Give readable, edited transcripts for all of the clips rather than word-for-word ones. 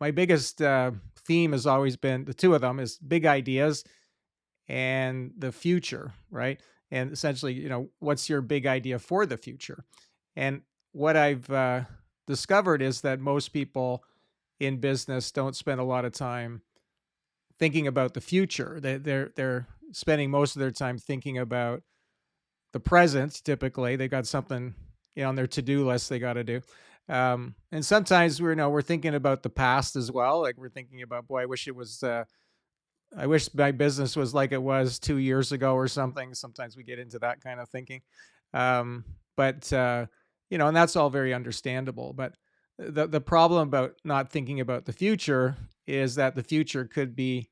my biggest theme has always been the two of them is big ideas and the future, right? And essentially, what's your big idea for the future? And what I've discovered is that most people in business don't spend a lot of time thinking about the future. They're spending most of their time thinking about the present. Typically, they got something on their to do list they got to do. And sometimes we're thinking about the past as well. Like we're thinking about, boy, I wish it was. I wish my business was like it was 2 years ago or something. Sometimes we get into that kind of thinking. Um, but and that's all very understandable. But the problem about not thinking about the future is that the future could be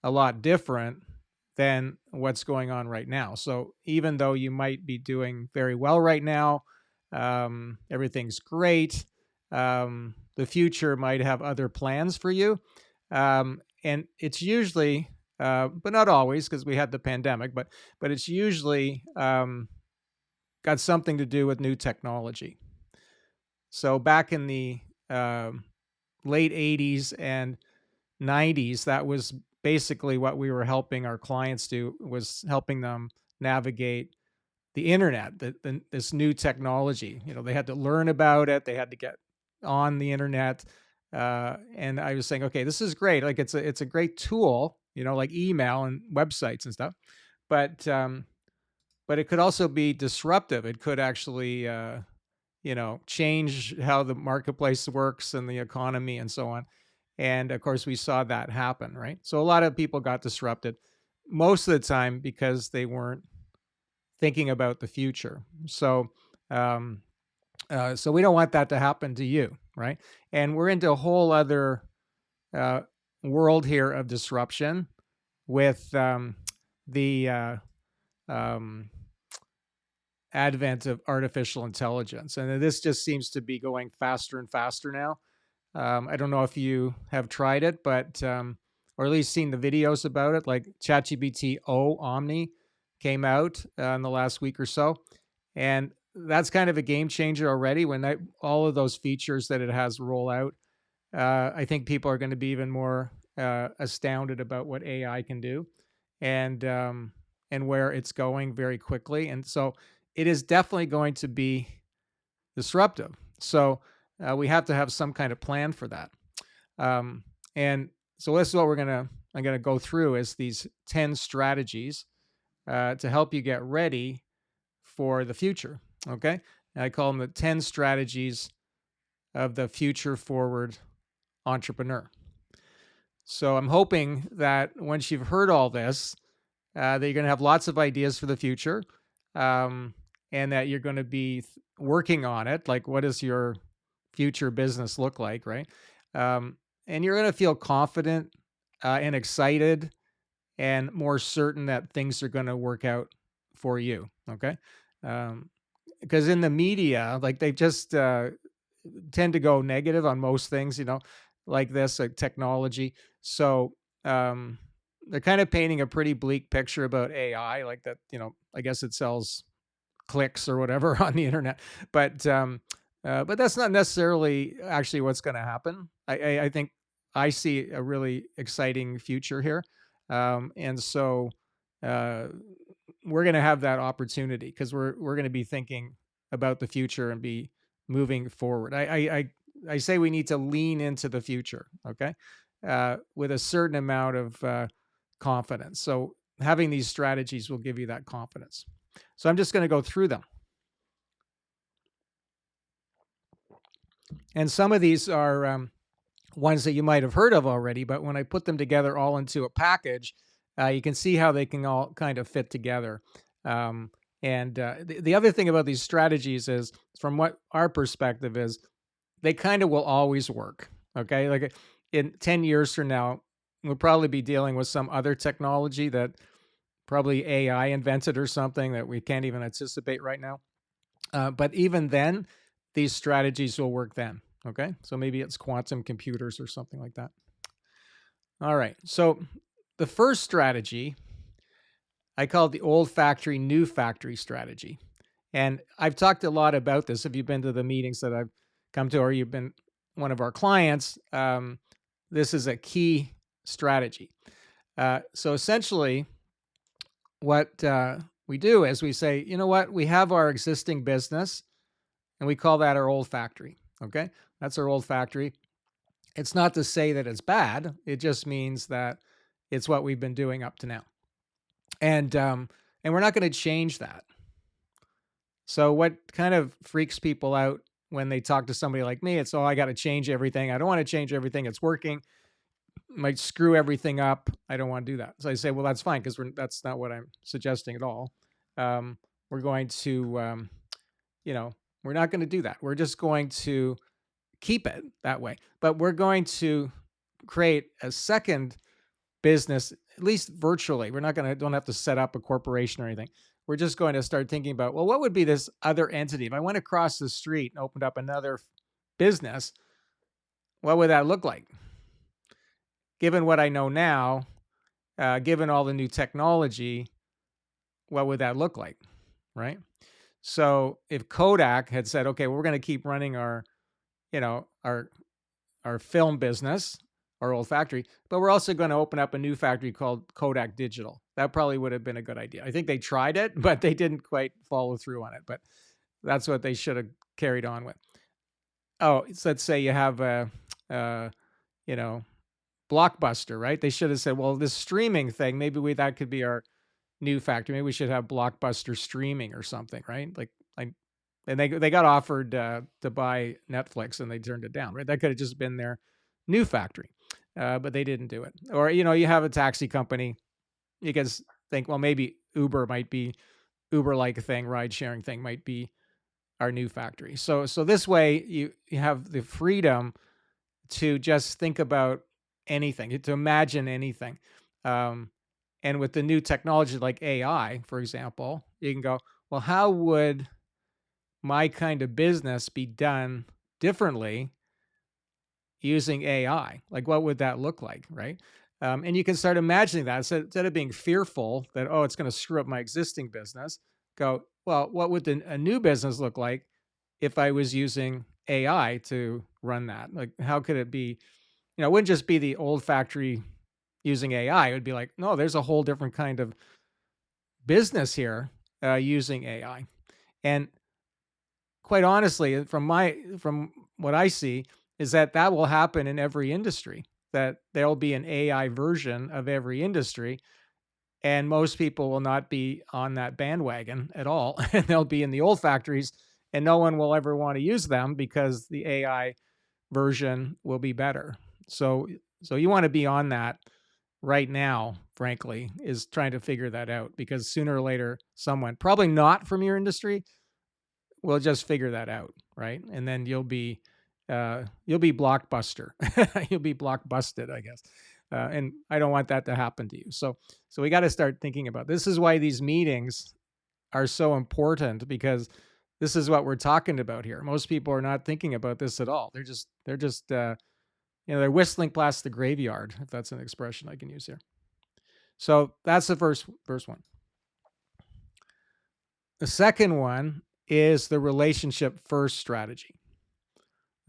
a lot different than what's going on right now. So even though you might be doing very well right now, everything's great. The future might have other plans for you. And it's usually, but not always, because we had the pandemic, but it's usually got something to do with new technology. So back in the late 80s and 90s, that was basically what we were helping our clients do, was helping them navigate the internet, this new technology. They had to learn about it. They had to get on the internet. And I was saying, okay, this is great. Like it's a great tool, like email and websites and stuff. But it could also be disruptive. It could actually, change how the marketplace works and the economy and so on. And of course, we saw that happen, right? So a lot of people got disrupted most of the time because they weren't thinking about the future. So we don't want that to happen to you, right? And we're into a whole other uh, world here of disruption with the um, advent of artificial intelligence, and this just seems to be going faster and faster now. I don't know if you have tried it, but or at least seen the videos about it. Like ChatGPT O Omni came out in the last week or so, and that's kind of a game changer already. All of those features that it has roll out, I think people are going to be even more astounded about what AI can do, and where it's going very quickly. And so it is definitely going to be disruptive. So we have to have some kind of plan for that. And so this is what I'm gonna go through is these 10 strategies to help you get ready for the future. Okay, and I call them the 10 strategies of the future forward entrepreneur. So I'm hoping that once you've heard all this, that you're going to have lots of ideas for the future, and that you're going to be working on it. Like, what does your future business look like, right? And you're going to feel confident and excited and more certain that things are going to work out for you. Okay. Because in the media, like they just tend to go negative on most things, like this, like technology. So they're kind of painting a pretty bleak picture about AI, like that, I guess it sells clicks or whatever on the internet. But that's not necessarily actually what's going to happen. I think I see a really exciting future here. And so we're going to have that opportunity because we're going to be thinking about the future and be moving forward. I say we need to lean into the future, okay, with a certain amount of confidence. So having these strategies will give you that confidence. So I'm just going to go through them. And some of these are ones that you might have heard of already, but when I put them together all into a package, you can see how they can all kind of fit together. And the other thing about these strategies is, from what our perspective is, they kind of will always work. Okay. Like in 10 years from now, we'll probably be dealing with some other technology that probably AI invented or something that we can't even anticipate right now. But even then, these strategies will work then. Okay. So maybe it's quantum computers or something like that. All right. So the first strategy I call it the old factory, new factory strategy. And I've talked a lot about this. If you've been to the meetings that I've come to, or you've been one of our clients, this is a key strategy. So essentially, what we do is we say, you know what, we have our existing business, and we call that our old factory. Okay, that's our old factory. It's not to say that it's bad. It just means that it's what we've been doing up to now, and we're not going to change that. So what kind of freaks people out when they talk to somebody like me? It's, oh, I got to change everything. I don't want to change everything. It's working. Might screw everything up. I don't want to do that. So I say, well, that's fine, because that's not what I'm suggesting at all. We're going to, we're not going to do that. We're just going to keep it that way. But we're going to create a second business, at least virtually. We're not going to, don't have to set up a corporation or anything. We're just going to start thinking about, well, what would be this other entity? If I went across the street and opened up another business, what would that look like? Given what I know now, given all the new technology, what would that look like, right? So if Kodak had said, okay, well, we're going to keep running our film business, our old factory, but we're also going to open up a new factory called Kodak Digital. That probably would have been a good idea. I think they tried it, but they didn't quite follow through on it. But that's what they should have carried on with. Oh, so let's say you have a, Blockbuster, right? They should have said, well, this streaming thing, maybe that could be our new factory. Maybe we should have Blockbuster streaming or something, right? And they got offered to buy Netflix, and they turned it down, right? That could have just been their new factory, but they didn't do it. Or, you have a taxi company. You can think, well, maybe Uber-like thing, ride-sharing thing might be our new factory. So this way you have the freedom to just think about anything, to imagine anything. And with the new technology like AI, for example, you can go, well, how would my kind of business be done differently using AI? Like, what would that look like, right? And you can start imagining that. So instead of being fearful that, oh, it's going to screw up my existing business, go, well, what would a new business look like if I was using AI to run that? Like, how could it be? It wouldn't just be the old factory using AI. It would be like, no, there's a whole different kind of business here using AI. And quite honestly, from what I see, is that will happen in every industry, that there'll be an AI version of every industry, and most people will not be on that bandwagon at all. And they'll be in the old factories, and no one will ever want to use them because the AI version will be better. So you want to be on that right now, frankly, is trying to figure that out, because sooner or later, someone, probably not from your industry, will just figure that out, right? And then you'll be blockbuster. You'll be blockbusted, I guess. And I don't want that to happen to you. So we got to start thinking about this. Is why these meetings are so important, because this is what we're talking about here. Most people are not thinking about this at all. They're just they're whistling past the graveyard, if that's an expression I can use here. So that's the first one. The second one is the relationship first strategy.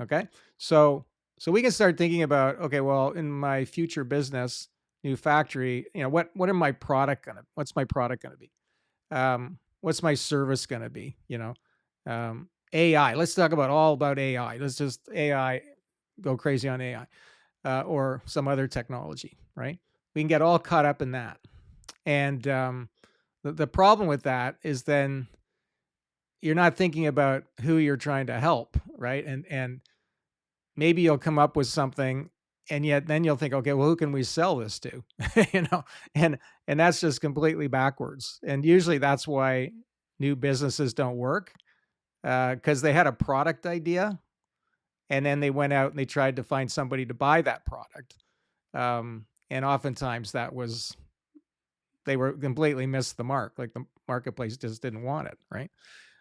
Okay. So we can start thinking about, okay, well, in my future business, new factory, what's my product going to be? What's my service going to be? AI, let's talk all about AI. Let's just AI, go crazy on AI, or some other technology, right? We can get all caught up in that. And the problem with that is then you're not thinking about who you're trying to help, right? And maybe you'll come up with something, and yet then you'll think, okay, well, who can we sell this to? And that's just completely backwards. And usually that's why new businesses don't work, because they had a product idea, and then they went out and they tried to find somebody to buy that product. And oftentimes they were completely missed the mark. Like, the marketplace just didn't want it, right?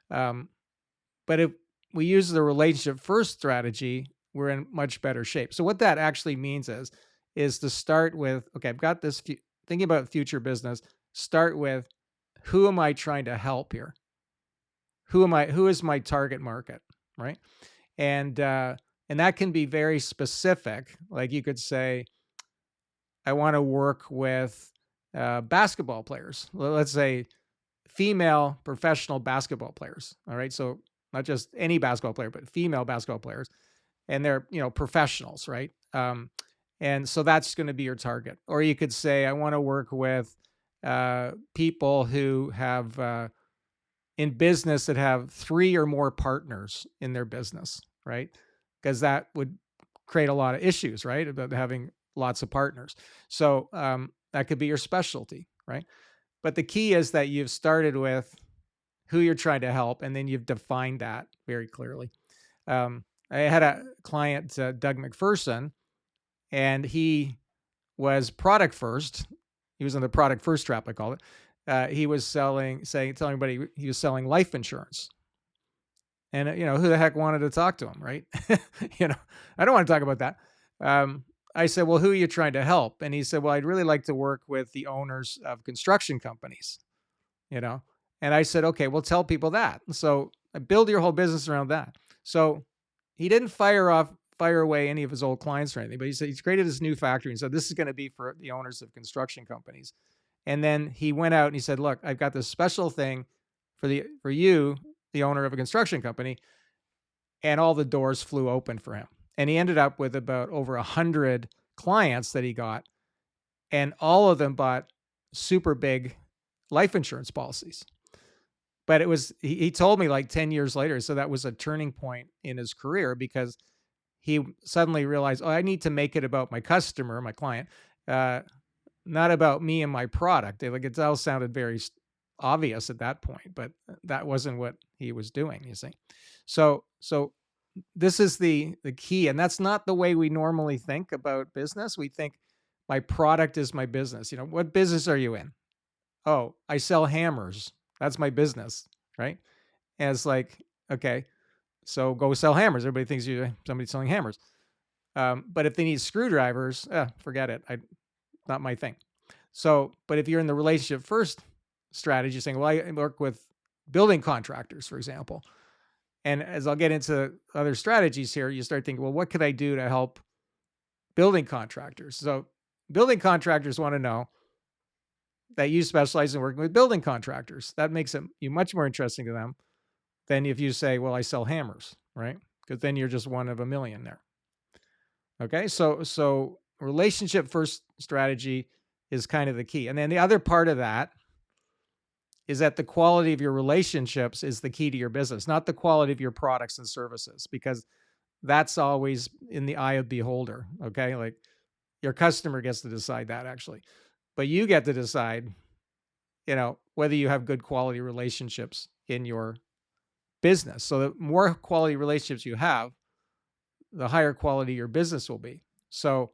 But if we use the relationship first strategy, we're in much better shape. So what that actually means is to start with, okay, I've got this, thinking about future business, start with, who am I trying to help here? Who is my target market, right? And And that can be very specific. Like you could say, I want to work with basketball players. Let's say female professional basketball players. All right. So not just any basketball player, but female basketball players. And they're, professionals, right? And so that's going to be your target. Or you could say, I want to work with people who have in business that have 3 or more partners in their business, right? Because that would create a lot of issues, right? About having lots of partners. So that could be your specialty, right? But the key is that you've started with who you're trying to help, and then you've defined that very clearly. I had a client, Doug McPherson, and he was product first. He was in the product first trap, I call it. He was telling everybody he was selling life insurance. And, who the heck wanted to talk to him, right? I don't want to talk about that. I said, well, who are you trying to help? And he said, well, I'd really like to work with the owners of construction companies, you know? And I said, okay, well, tell people that. So build your whole business around that. So he didn't fire away any of his old clients or anything, but he said he's created this new factory and said, this is going to be for the owners of construction companies. And then he went out and he said, look, I've got this special thing for you, the owner of a construction company. And all the doors flew open for him. And he ended up with about over 100 clients that he got. And all of them bought super big life insurance policies. But he told me like 10 years later, so that was a turning point in his career because he suddenly realized, I need to make it about my customer, my client, not about me and my product. It all sounded very obvious at that point, but that wasn't what he was doing, you see. So this is the key, and that's not the way we normally think about business. We think my product is my business. What business are you in? Oh, I sell hammers. That's my business, right? And it's like, okay, so go sell hammers. Everybody thinks you're somebody selling hammers. But if they need screwdrivers, forget it. Not my thing. So, but if you're in the relationship first strategy, saying, well, I work with building contractors, for example. And as I'll get into other strategies here, you start thinking, well, what could I do to help building contractors? So building contractors want to know that you specialize in working with building contractors. That makes you much more interesting to them than if you say, well, I sell hammers, right? Because then you're just one of a million there. Okay, so relationship first strategy is kind of the key. And then the other part of that is that the quality of your relationships is the key to your business, not the quality of your products and services, because that's always in the eye of the beholder. Okay, like your customer gets to decide that actually, but you get to decide, whether you have good quality relationships in your business. So the more quality relationships you have, the higher quality your business will be. So,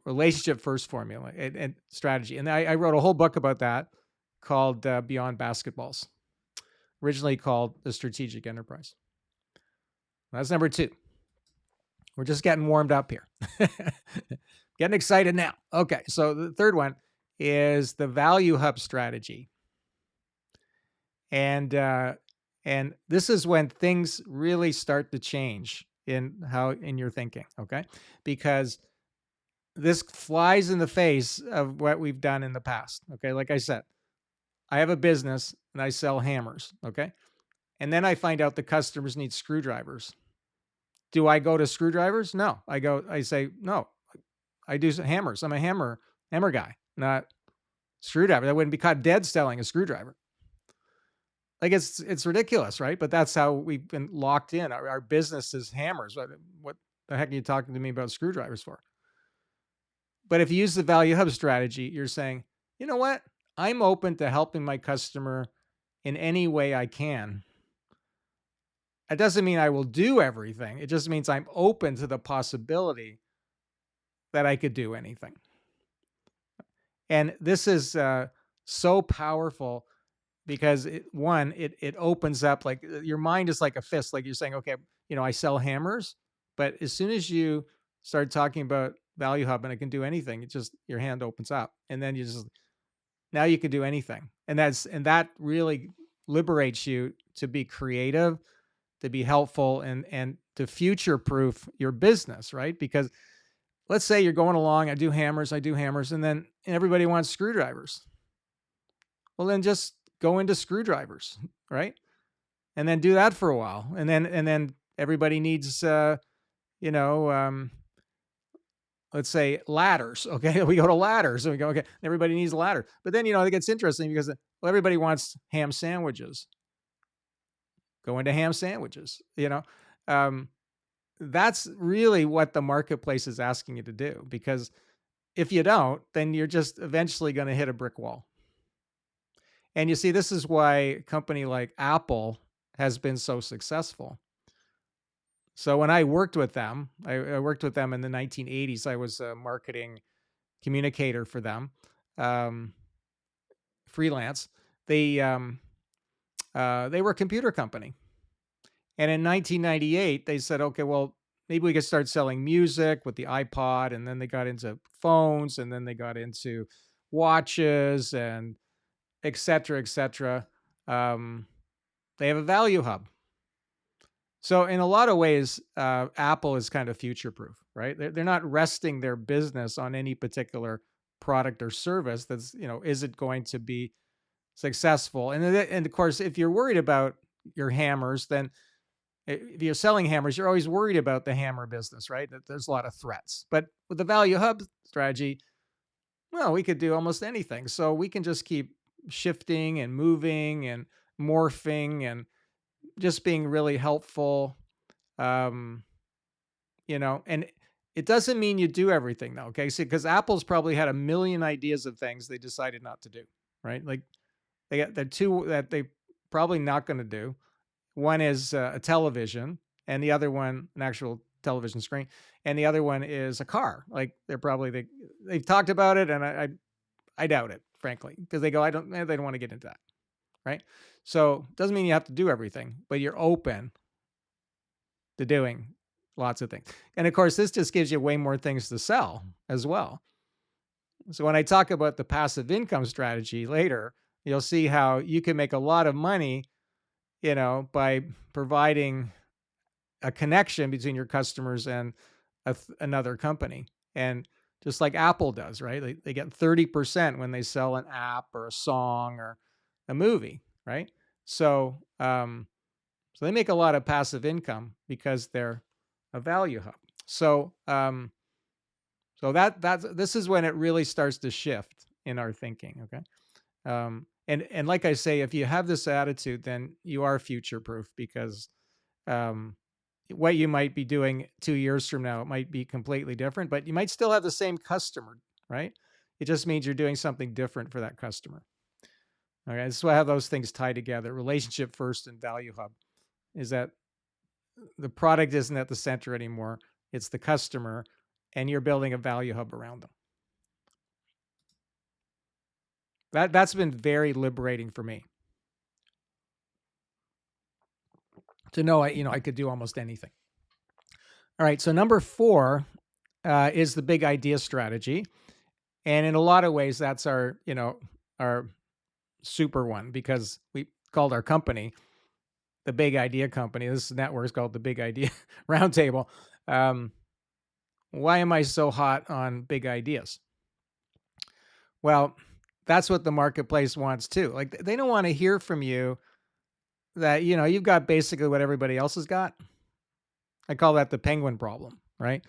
relationship first formula and strategy. And I wrote a whole book about that called Beyond Basketballs, originally called The Strategic Enterprise. That's number 2. We're just getting warmed up here. Getting excited now. Okay, so the third one is the value hub strategy. And this is when things really start to change in your thinking, okay? Because this flies in the face of what we've done in the past, okay? Like I said, I have a business and I sell hammers, okay? And then I find out the customers need screwdrivers. Do I go to screwdrivers? No. I say, no, I do hammers. I'm a hammer guy, not screwdriver. I wouldn't be caught dead selling a screwdriver. Like it's ridiculous, right? But that's how we've been locked in. Our business is hammers. What the heck are you talking to me about screwdrivers for? But if you use the value hub strategy, you're saying, you know what? I'm open to helping my customer in any way I can. It doesn't mean I will do everything. It just means I'm open to the possibility that I could do anything. And this is so powerful because it opens up, like your mind is like a fist. Like you're saying, okay, I sell hammers, but as soon as you start talking about value hub and I can do anything, it just, your hand opens up and then now you can do anything. And that really liberates you to be creative, to be helpful, and to future proof your business, right? Because let's say you're going along, I do hammers, and then everybody wants screwdrivers. Well, then just go into screwdrivers, right? And then do that for a while, and then everybody needs, you know, let's say ladders. Okay, we go to ladders, and we go, okay, everybody needs a ladder. But then it gets interesting because everybody wants ham sandwiches. Go into ham sandwiches. Um, that's really what the marketplace is asking you to do. Because if you don't, then you're just eventually going to hit a brick wall. And you see, this is why a company like Apple has been so successful. So when I worked with them, I worked with them in the 1980s. I was a marketing communicator for them, um, freelance. They were a computer company, and in 1998 they said, okay, well, maybe we could start selling music with the iPod, and then they got into phones, and then they got into watches, and et cetera, et cetera. They have a value hub. So in a lot of ways, Apple is kind of future proof, right? They're not resting their business on any particular product or service that's, is it going to be successful? And of course, if you're worried about your hammers, then if you're selling hammers, you're always worried about the hammer business, right? That there's a lot of threats. But with the value hub strategy, well, we could do almost anything. So we can just keep shifting and moving and morphing and just being really helpful. Um, and it doesn't mean you do everything though. Okay. See, because Apple's probably had a million ideas of things they decided not to do, right? Like they got the two that they probably not going to do. One is a television, and the other one, an actual television screen, and the other one is a car. Like they've talked about it, and I doubt it, frankly, because they don't want to get into that, right? So doesn't mean you have to do everything, but you're open to doing lots of things. And of course, this just gives you way more things to sell as well. So when I talk about the passive income strategy later, you'll see how you can make a lot of money, by providing a connection between your customers and another company. And just like Apple does, right? They get 30% when they sell an app or a song or a movie, right? So they make a lot of passive income because they're a value hub. So this is when it really starts to shift in our thinking. Okay. And like I say, if you have this attitude, then you are future proof, because what you might be doing 2 years from now, it might be completely different, but you might still have the same customer, right? It just means you're doing something different for that customer. Okay. This is why I have those things tied together. Relationship first and value hub is that the product isn't at the center anymore. It's the customer, and you're building a value hub around them. That's been very liberating for me to know I could do almost anything. All right, so number 4 is the big idea strategy, and in a lot of ways, that's our super one, because we called our company the Big Idea Company. This network is called the Big Idea Roundtable. Why am I so hot on big ideas? Well, that's what the marketplace wants too. Like, they don't want to hear from you that, you've got basically what everybody else has got. I call that the penguin problem, right?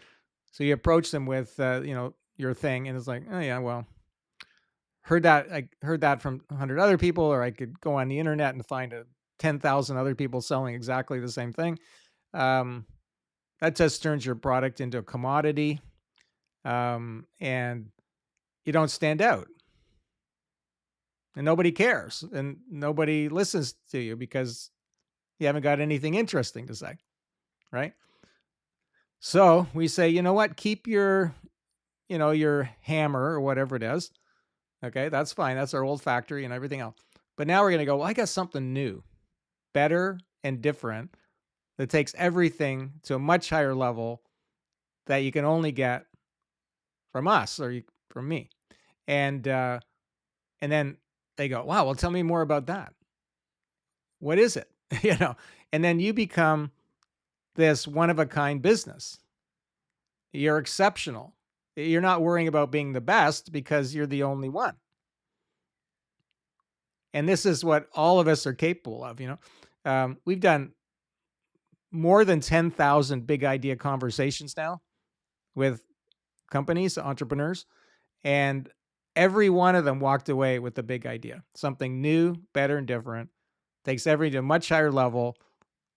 So you approach them with, your thing, and it's like, oh yeah, well, I heard that from 100 other people, or I could go on the internet and find 10,000 other people selling exactly the same thing. That just turns your product into a commodity, and you don't stand out. And nobody cares, and nobody listens to you because you haven't got anything interesting to say, right? So we say, you know what? Keep your hammer or whatever it is. Okay, that's fine. That's our old factory and everything else. But now we're going to go, well, I got something new, better and different, that takes everything to a much higher level that you can only get from us or from me. And then they go, wow, well, tell me more about that. What is it? And then you become this one-of-a-kind business. You're exceptional. You're not worrying about being the best because you're the only one. And this is what all of us are capable of. We've done more than 10,000 big idea conversations now with companies, entrepreneurs, and every one of them walked away with a big idea, something new, better, and different, takes everything to a much higher level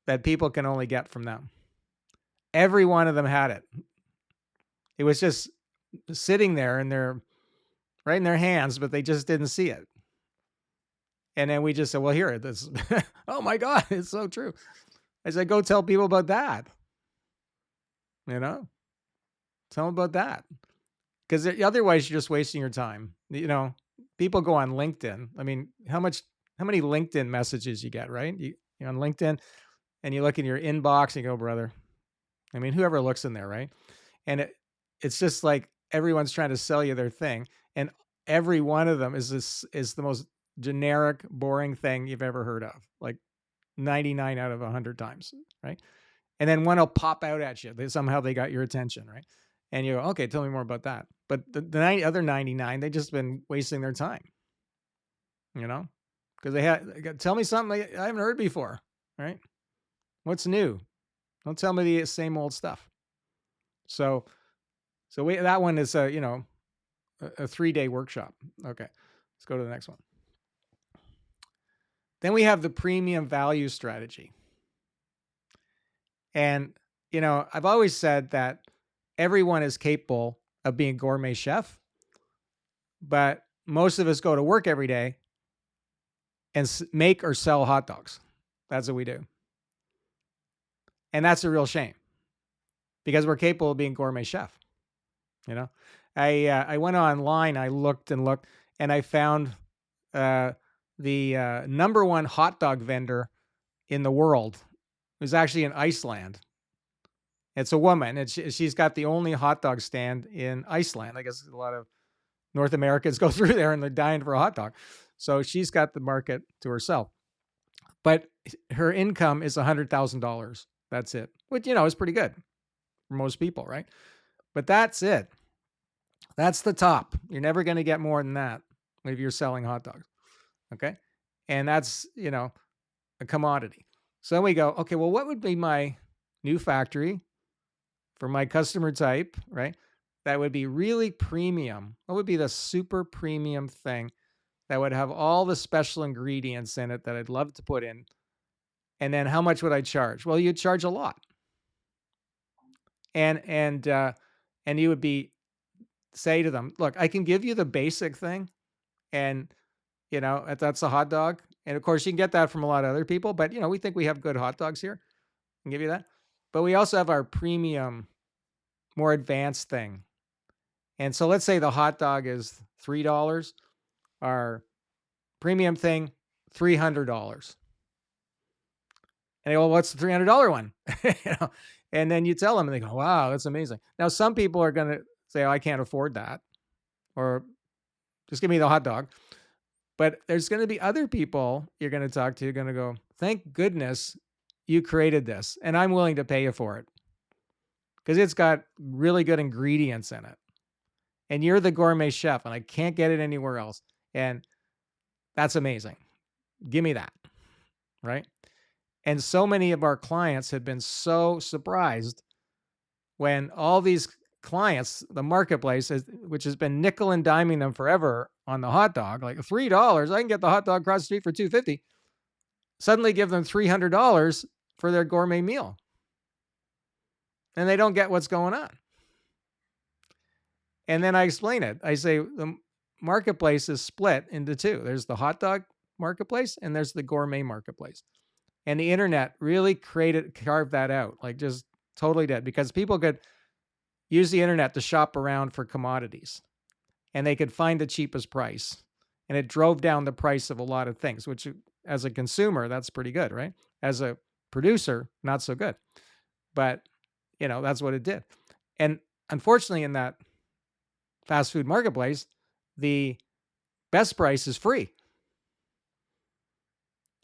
that people can only get from them. Every one of them had it. It was just sitting there right in their hands, but they just didn't see it. And then we just said, well, here, this, oh my God, it's so true. I said, go tell people about that. Tell them about that. Because otherwise you're just wasting your time. People go on LinkedIn. I mean, how many LinkedIn messages you get, right? You're on LinkedIn and you look in your inbox and you go, brother. I mean, whoever looks in there, right? And it's just like everyone's trying to sell you their thing. And every one of them is the most generic, boring thing you've ever heard of. Like 99 out of 100 times, right? And then one will pop out at you. Somehow they got your attention, right? And you go, okay, tell me more about that. But the other 99, they just been wasting their time, because tell me something I haven't heard before, right? What's new? Don't tell me the same old stuff. So that one is a 3-day workshop. Okay, let's go to the next one. Then we have the premium value strategy. And, I've always said that everyone is capable of being a gourmet chef, but most of us go to work every day and make or sell hot dogs. That's what we do. And that's a real shame because we're capable of being a gourmet chef. I went online, I looked, and I found the number one hot dog vendor in the world was actually in Iceland. It's a woman, and she's got the only hot dog stand in Iceland. I guess a lot of North Americans go through there and they're dying for a hot dog. So she's got the market to herself. But her income is $100,000. That's it, which, is pretty good for most people, right? But that's it. That's the top. You're never going to get more than that if you're selling hot dogs. Okay. And that's, a commodity. So we go, okay, well, what would be my new factory for my customer type, right? That would be really premium. What would be the super premium thing that would have all the special ingredients in it that I'd love to put in? And then how much would I charge? Well, you'd charge a lot. And you would say to them, look, I can give you the basic thing. And, that's a hot dog. And of course you can get that from a lot of other people, but we think we have good hot dogs here. I can give you that. But we also have our premium, more advanced thing. And so let's say the hot dog is $3, our premium thing, $300. And they go, well, what's the $300 one? And then you tell them and they go, wow, that's amazing. Now, some people are going to say, oh, I can't afford that. Or just give me the hot dog. But there's going to be other people you're going to talk to, you're going to go, thank goodness you created this. And I'm willing to pay you for it. Because it's got really good ingredients in it. And you're the gourmet chef, and I can't get it anywhere else. And that's amazing. Give me that. Right? And so many of our clients have been so surprised when all these clients, the marketplace, which has been nickel and diming them forever on the hot dog, like $3, I can get the hot dog across the street for $2.50. Suddenly give them $300 for their gourmet meal. And they don't get what's going on. And then I explain it. I say the marketplace is split into two. There's the hot dog marketplace and there's the gourmet marketplace. And the internet really carved that out, like just totally did, because people could use the internet to shop around for commodities and they could find the cheapest price. And it drove down the price of a lot of things, which as a consumer, that's pretty good, right? As a producer, not so good. But, that's what it did. And unfortunately, in that fast food marketplace, the best price is free.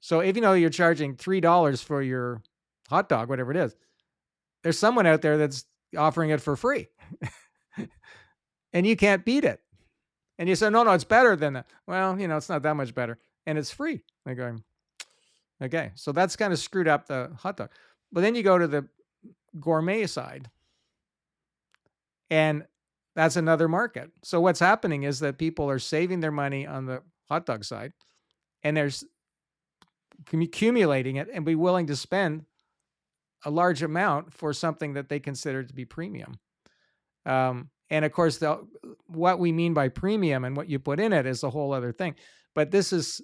So if you're charging $3 for your hot dog, whatever it is, there's someone out there that's offering it for free and you can't beat it. And you say, no, it's better than that. Well, it's not that much better and it's free. They're going, okay. So that's kind of screwed up the hot dog. But then you go to the gourmet side and that's another market. So what's happening is that people are saving their money on the hot dog side and they're accumulating it and be willing to spend a large amount for something that they consider to be premium. And of course, what we mean by premium and what you put in it is a whole other thing. But this is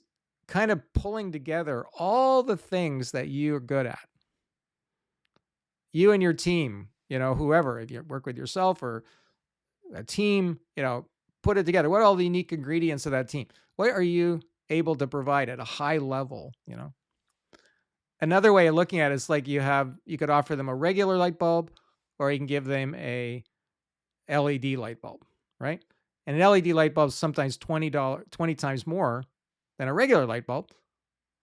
kind of pulling together all the things that you're good at. You and your team, whoever, if you work with yourself or a team, put it together. What are all the unique ingredients of that team? What are you able to provide at a high level? Another way of looking at it is like you could offer them a regular light bulb, or you can give them a LED light bulb, right? And an LED light bulb is sometimes $20 times more than a regular light bulb.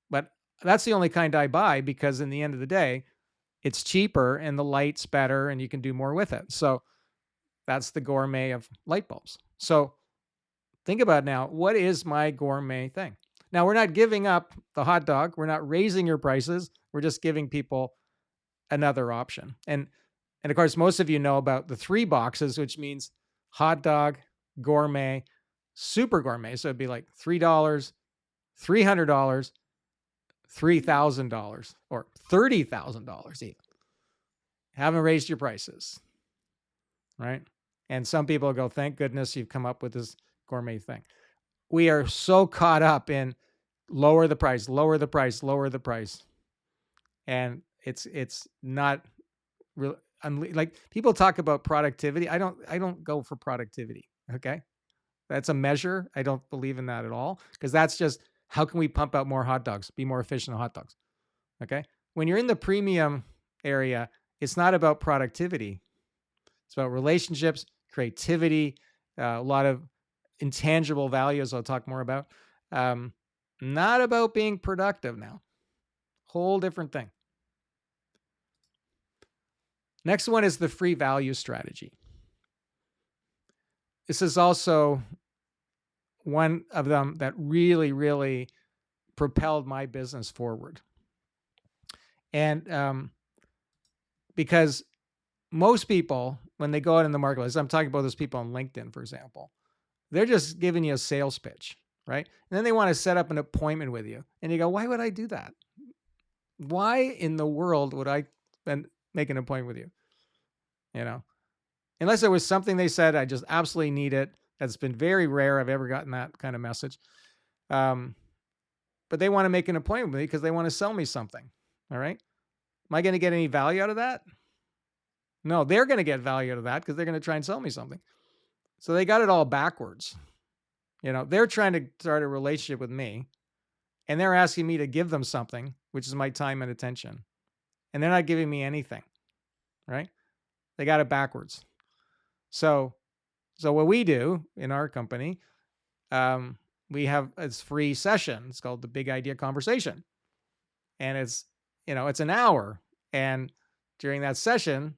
But that's the only kind I buy because in the end of the day, it's cheaper and the light's better and you can do more with it. So that's the gourmet of light bulbs. So think about now, what is my gourmet thing? Now, we're not giving up the hot dog. We're not raising your prices. We're just giving people another option. And of course, most of you know about the 3 boxes, which means hot dog, gourmet, super gourmet. So it'd be like $3, $300, $3,000, or $30,000 even. Haven't raised your prices, right? And some people go, thank goodness you've come up with this gourmet thing. We are so caught up in lower the price, lower the price, lower the price. And it's not really, like people talk about productivity. I don't go for productivity. Okay. That's a measure. I don't believe in that at all. Because that's just, how can we pump out more hot dogs, be more efficient on hot dogs? Okay. When you're in the premium area, it's not about productivity. It's about relationships, creativity, a lot of intangible values I'll talk more about. Not about being productive now. Whole different thing. Next one is the free value strategy. This is also one of them that really, really propelled my business forward. And because most people, when they go out in the marketplace, I'm talking about those people on LinkedIn, for example, they're just giving you a sales pitch, right? And then they want to set up an appointment with you. And you go, why would I do that? Why in the world would I make an appointment with you? Unless there was something they said, I just absolutely need it. That's been very rare. I've ever gotten that kind of message. But they want to make an appointment with me because they want to sell me something. All right. Am I going to get any value out of that? No, they're going to get value out of that because they're going to try and sell me something. So they got it all backwards. They're trying to start a relationship with me and they're asking me to give them something, which is my time and attention. And they're not giving me anything, right? They got it backwards. So what we do in our company, we have a free session. It's called the Big Idea Conversation. And it's an hour. And during that session,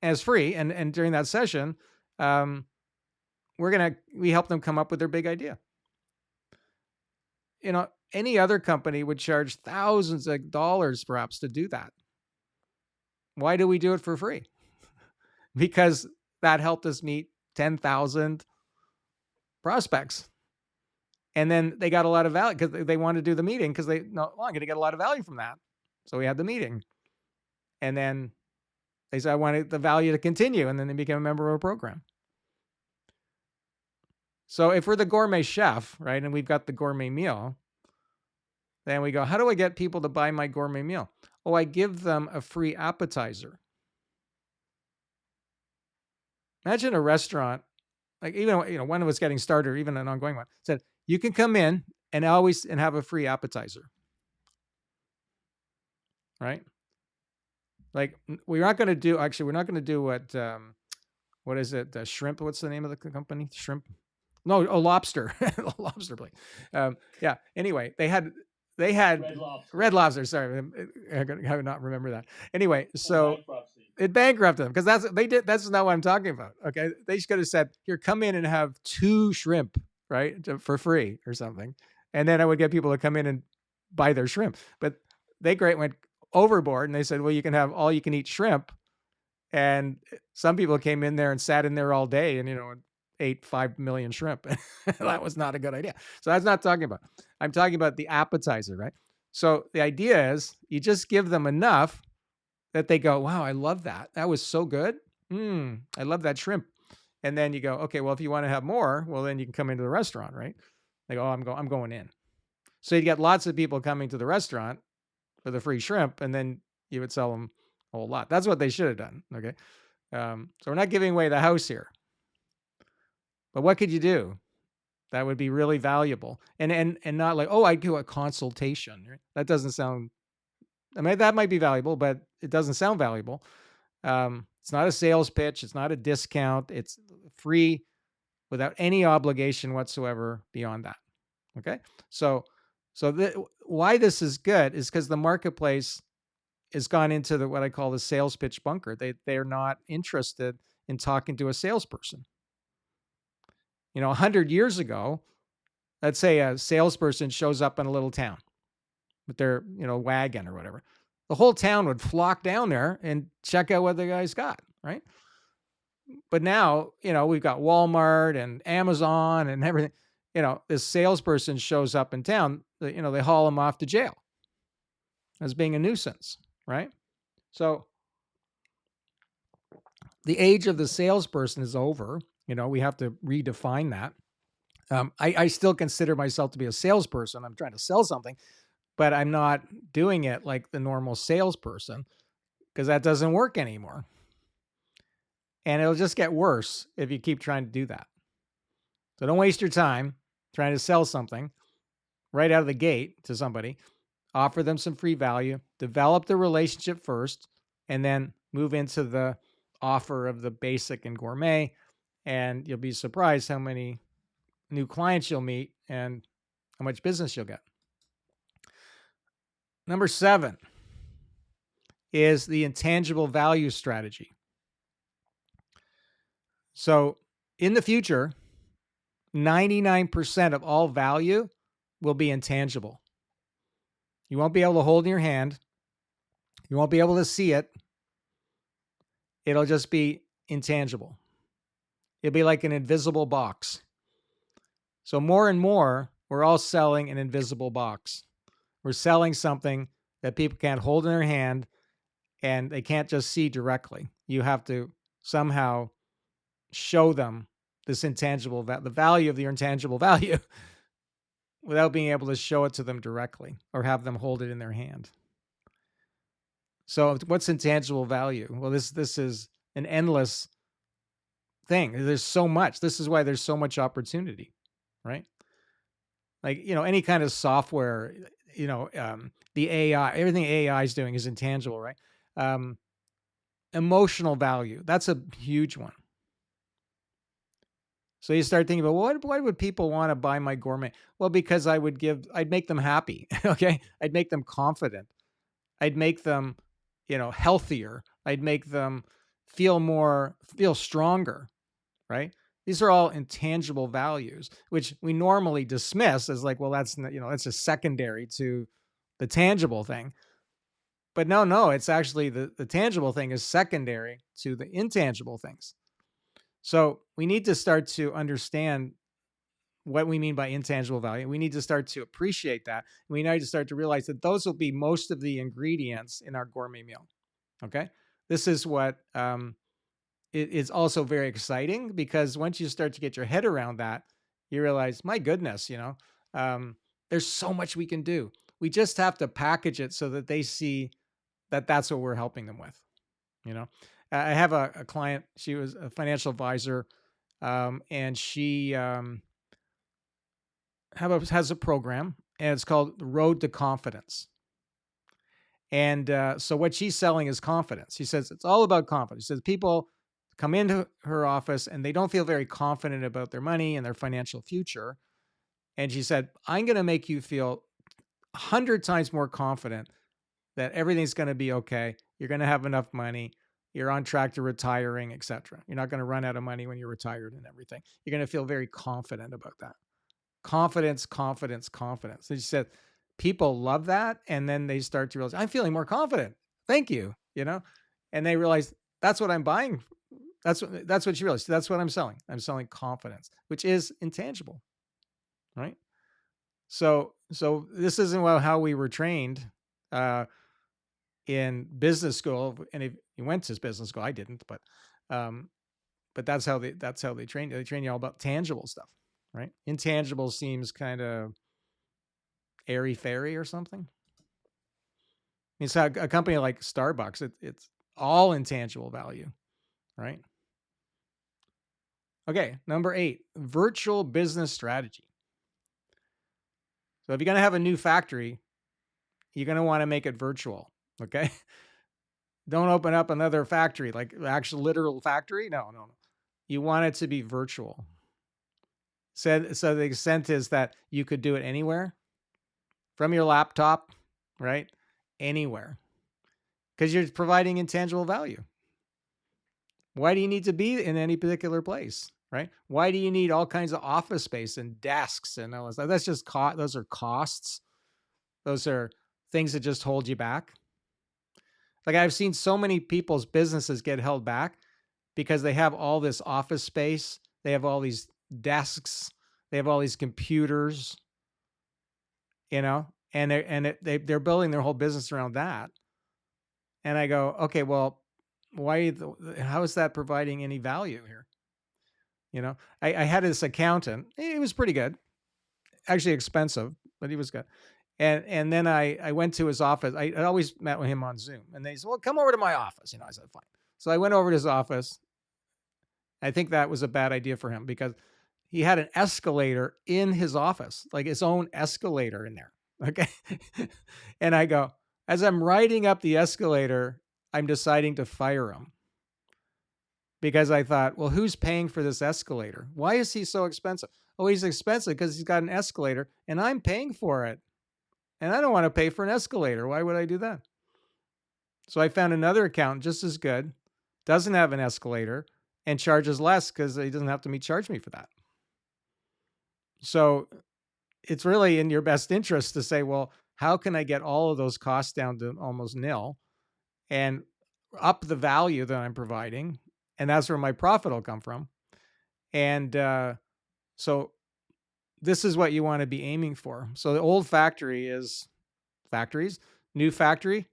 and it's free. And during that session, we help them come up with their big idea. Any other company would charge thousands of dollars perhaps to do that. Why do we do it for free? Because that helped us meet 10,000 prospects. And then they got a lot of value because they wanted to do the meeting because I'm going to get a lot of value from that. So we had the meeting. And then they said, I wanted the value to continue. And then they became a member of our program. So if we're the gourmet chef, right, and we've got the gourmet meal, then we go, how do I get people to buy my gourmet meal? Oh, I give them a free appetizer. Imagine a restaurant, like even one of us getting started, or even an ongoing one, said you can come in and have a free appetizer, right? Like we're not going to do what is it? Shrimp. What's the name of the company? Shrimp. No, a lobster. Lobster plate. Yeah. Anyway, they had Red Lobster. Red Lobster. Sorry, I would not remember that. Anyway, so It bankrupted them because that's they did. That's not what I'm talking about. Okay, they could have said, "Here, come in and have 2 shrimp, right, for free or something," and then I would get people to come in and buy their shrimp. But they great went overboard and they said, "Well, you can have all you can eat shrimp," and some people came in there and sat in there all day and ate 5 million shrimp. That was not a good idea. So that's not talking about. I'm talking about the appetizer, right? So the idea is you just give them enough that they go, wow, I love that. That was so good. I love that shrimp. And then you go, okay, well, if you want to have more, well, then you can come into the restaurant, right? They go, oh, I'm going in. So you get lots of people coming to the restaurant for the free shrimp, and then you would sell them a whole lot. That's what they should have done. Okay. So we're not giving away the house here, but what could you do that would be really valuable and not like, oh, I do a consultation. Right? That doesn't sound. I mean, that might be valuable, but it doesn't sound valuable. It's not a sales pitch. It's not a discount. It's free without any obligation whatsoever beyond that. Okay. So why this is good is because the marketplace has gone into what I call the sales pitch bunker. They're not interested in talking to a salesperson. 100 years ago, let's say a salesperson shows up in a little town with their, wagon or whatever. The whole town would flock down there and check out what the guy's got, right? But now, we've got Walmart and Amazon and everything. This salesperson shows up in town, they haul him off to jail as being a nuisance, right? So the age of the salesperson is over. We have to redefine that. I still consider myself to be a salesperson. I'm trying to sell something, but I'm not doing it like the normal salesperson because that doesn't work anymore. And it'll just get worse if you keep trying to do that. So don't waste your time trying to sell something right out of the gate to somebody. Offer them some free value, develop the relationship first, and then move into the offer of the basic and gourmet. And you'll be surprised how many new clients you'll meet and how much business you'll get. Number 7 is the intangible value strategy. So in the future, 99% of all value will be intangible. You won't be able to hold in your hand. You won't be able to see it. It'll just be intangible. It'll be like an invisible box. So more and more, we're all selling an invisible box. We're selling something that people can't hold in their hand and they can't just see directly. You have to somehow show them this intangible, the value of your intangible value without being able to show it to them directly or have them hold it in their hand. So what's intangible value? Well, this is an endless thing. There's so much. This is why there's so much opportunity, right? Like, any kind of software, the AI, everything AI is doing is intangible, right? Emotional value, that's a huge one. So you start thinking about, why would people want to buy my gourmet? Well, because I'd make them happy. Okay. I'd make them confident. I'd make them, healthier. I'd make them feel stronger, right? These are all intangible values, which we normally dismiss as like, well, that's just secondary to the tangible thing. But no, it's actually the tangible thing is secondary to the intangible things. So we need to start to understand what we mean by intangible value. We need to start to appreciate that. We need to start to realize that those will be most of the ingredients in our gourmet meal. Okay. This is what it is also very exciting because once you start to get your head around that, you realize, my goodness, there's so much we can do. We just have to package it so that they see that that's what we're helping them with. I have a client. She was a financial advisor, and she has a program, and it's called the Road to Confidence. And so what she's selling is confidence. She says it's all about confidence. She says people come into her office and they don't feel very confident about their money and their financial future. And she said, I'm going to make you feel 100 times more confident that everything's going to be okay. You're going to have enough money. You're on track to retiring, etc. You're not going to run out of money when you're retired and everything. You're going to feel very confident about that. Confidence, confidence, confidence. And she said, people love that. And then they start to realize, I'm feeling more confident. Thank you. And they realize that's what I'm buying. That's what she realized. That's what I'm selling. I'm selling confidence, which is intangible, right? So this isn't how we were trained in business school. And if you went to business school, I didn't, but that's how they train you. They train you all about tangible stuff, right? Intangible seems kind of airy fairy or something. It's how a company like Starbucks, it's all intangible value, right? Okay, number 8, virtual business strategy. So if you're going to have a new factory, you're going to want to make it virtual, okay? Don't open up another factory, like actual literal factory. No. You want it to be virtual. So the extent is that you could do it anywhere from your laptop, right? Anywhere. Because you're providing intangible value. Why do you need to be in any particular place, right? Why do you need all kinds of office space and desks and all that? That's just those are costs. Those are things that just hold you back. Like I've seen so many people's businesses get held back because they have all this office space. They have all these desks. They have all these computers, and they're building their whole business around that. And I go, okay, well, how is that providing any value here? I had this accountant. He was pretty good, actually expensive, but he was good. And then I went to his office. I always met with him on Zoom, and they said, well, come over to my office. I said, fine. So I went over to his office. I think that was a bad idea for him because he had an escalator in his office, like his own escalator in there. Okay. And I go, as I'm riding up the escalator, I'm deciding to fire him because I thought, well, who's paying for this escalator? Why is he so expensive? Oh, he's expensive because he's got an escalator and I'm paying for it. And I don't want to pay for an escalator. Why would I do that? So I found another accountant just as good, doesn't have an escalator, and charges less because he doesn't have to charge me for that. So it's really in your best interest to say, well, how can I get all of those costs down to almost nil and up the value that I'm providing? And that's where my profit will come from. And so this is what you want to be aiming for. So the old factory is factories. New factory,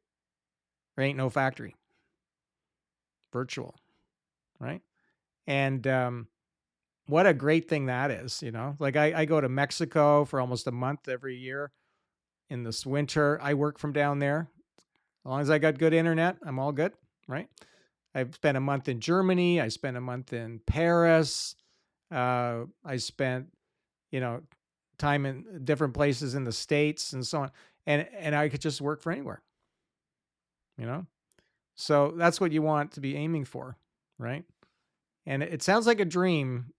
there ain't no factory. Virtual, right? And what a great thing that is, Like I go to Mexico for almost a month every year in this winter. I work from down there. As long as I got good internet, I'm all good, right? I've spent a month in Germany. I spent a month in Paris. I spent, time in different places in the States and so on. And I could just work for anywhere, So that's what you want to be aiming for, right? And it sounds like a dream,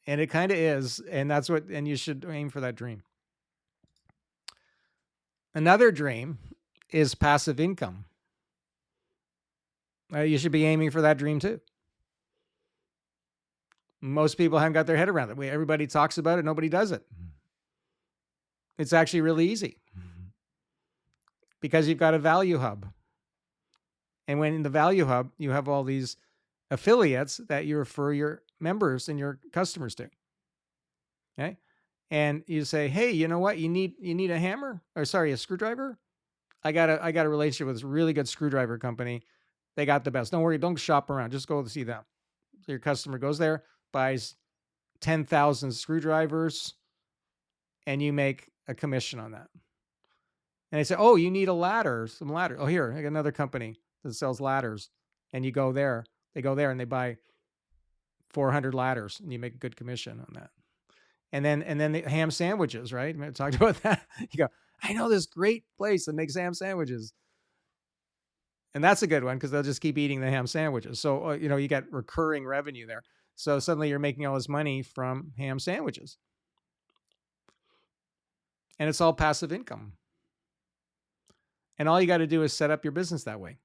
and it kind of is. And you should aim for that dream. Another dream is passive income. You should be aiming for that dream too. Most people haven't got their head around it. Everybody talks about it. Nobody does it. It's actually really easy because you've got a value hub. And when in the value hub, you have all these affiliates that you refer your members and your customers to. Okay. And you say, hey, you know what? You need a hammer a screwdriver. I got a relationship with this really good screwdriver company. They got the best. Don't worry. Don't shop around. Just go to see them. So your customer goes there, buys 10,000 screwdrivers, and you make a commission on that. And they say, oh, you need some ladder. Oh, here, I got another company that sells ladders. And you go there. They go there and they buy 400 ladders, and you make a good commission on that. And then the ham sandwiches, right? I talked about that. You go, I know this great place that makes ham sandwiches. And that's a good one because they'll just keep eating the ham sandwiches. So, you get recurring revenue there. So suddenly you're making all this money from ham sandwiches. And it's all passive income. And all you got to do is set up your business that way.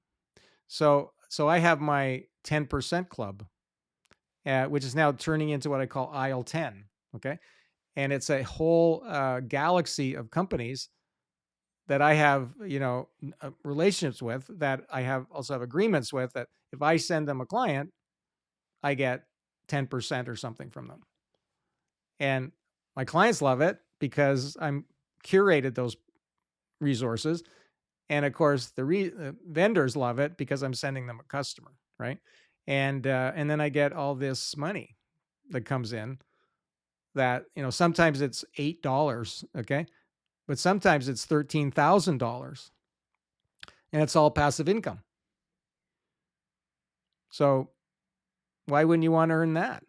So so I have my 10% club, which is now turning into what I call aisle 10. Okay. And it's a whole galaxy of companies that I have, relationships with, that I have also have agreements with, that if I send them a client, I get 10% or something from them. And my clients love it because I'm curated those resources. And of course, the vendors love it because I'm sending them a customer, right? And then I get all this money that comes in, that, sometimes it's $8, okay, but sometimes it's $13,000, and it's all passive income. So why wouldn't you want to earn that?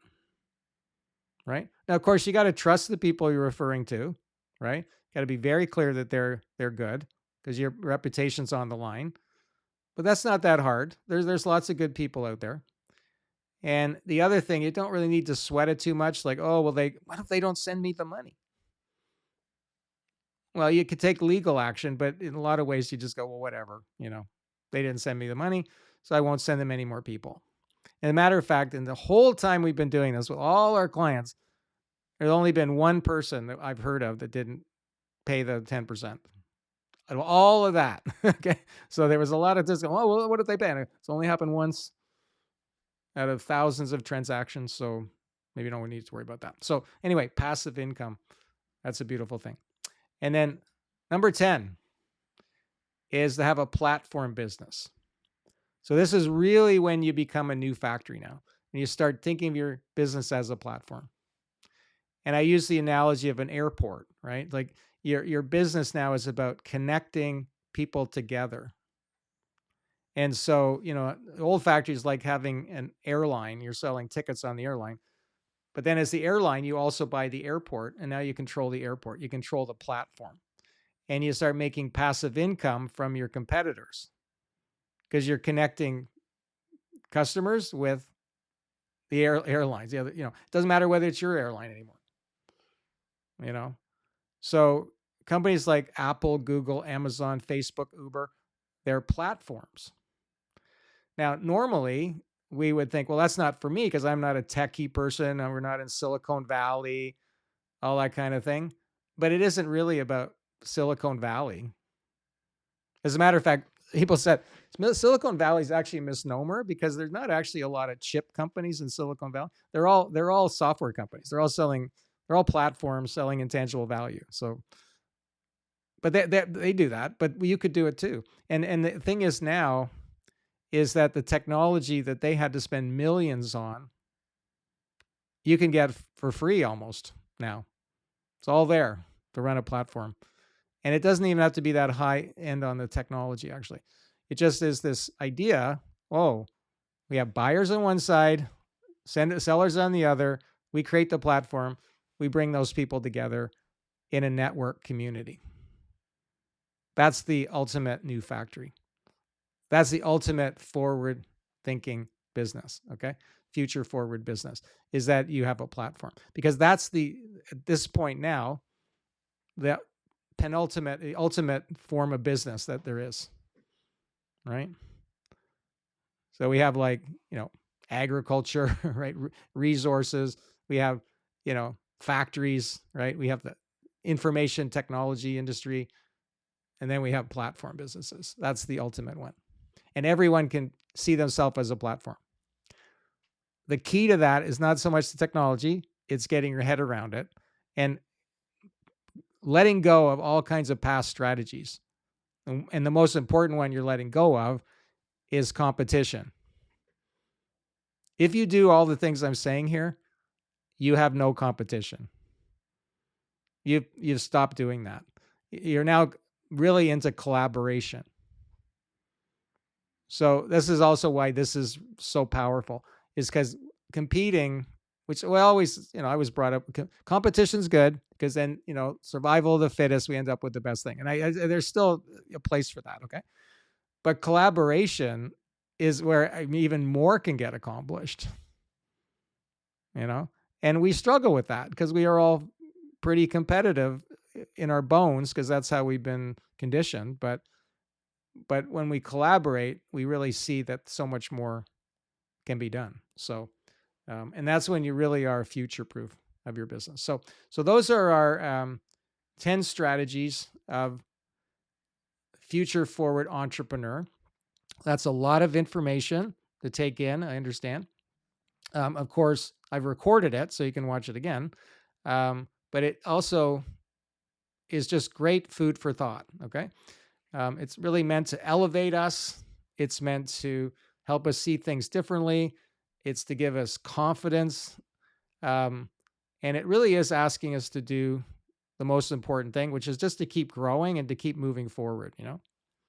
Right? Now, of course, you got to trust the people you're referring to, right? Got to be very clear that they're good, because your reputation's on the line. But that's not that hard. There's lots of good people out there. And the other thing, you don't really need to sweat it too much. Like, oh, well, what if they don't send me the money? Well, you could take legal action, but in a lot of ways, you just go, well, whatever. They didn't send me the money, so I won't send them any more people. And a matter of fact, in the whole time we've been doing this with all our clients, there's only been one person that I've heard of that didn't pay the 10%. Out of all of that, okay. So there was a lot of discussion. Oh, well, what did they pay? And it's only happened once out of thousands of transactions. So maybe no one needs to worry about that. So anyway, passive income, that's a beautiful thing. And then number 10 is to have a platform business. So this is really when you become a new factory now, and you start thinking of your business as a platform. And I use the analogy of an airport, right? Like your business now is about connecting people together. And so, old factories like having an airline, you're selling tickets on the airline. But then as the airline, you also buy the airport, and now you control the airport. You control the platform. And you start making passive income from your competitors, because you're connecting customers with the airlines. The other, it doesn't matter whether it's your airline anymore. So companies like Apple, Google, Amazon, Facebook, Uber, they're platforms. Now, normally we would think, well, that's not for me because I'm not a techie person, and we're not in Silicon Valley, all that kind of thing. But it isn't really about Silicon Valley. As a matter of fact, people said Silicon Valley is actually a misnomer, because there's not actually a lot of chip companies in Silicon Valley. They're all software companies. They're all platforms selling intangible value. So, but they do that, but you could do it too. And the thing is now is that the technology that they had to spend millions on, you can get for free almost now. It's all there to run a platform. And it doesn't even have to be that high end on the technology, actually. It just is this idea, we have buyers on one side, sellers on the other. We create the platform. We bring those people together in a network community. That's the ultimate new factory. That's the ultimate forward thinking business, okay? Future forward business is that you have a platform, because that's at this point now, the ultimate form of business that there is, right? So we have agriculture, right? Resources. We have, factories, right? We have the information technology industry, and then we have platform businesses. That's the ultimate one. And everyone can see themselves as a platform. The key to that is not so much the technology, it's getting your head around it and letting go of all kinds of past strategies. And the most important one you're letting go of is competition. If you do all the things I'm saying here, you have no competition. You've stopped doing that. You're now really into collaboration. So this is also why this is so powerful, is because competing, which we always, I was brought up, competition's good, because then, survival of the fittest, we end up with the best thing. And there's still a place for that, okay? But collaboration is where even more can get accomplished, And we struggle with that because we are all pretty competitive in our bones, because that's how we've been conditioned. But but when we collaborate, we really see that so much more can be done. So, and that's when you really are future proof of your business. So those are our 10 strategies of future forward entrepreneur. That's a lot of information to take in. I understand. Of course, I've recorded it so you can watch it again. But it also is just great food for thought. Okay. It's really meant to elevate us. It's meant to help us see things differently. It's to give us confidence. Um, and it really is asking us to do the most important thing, which is just to keep growing and to keep moving forward,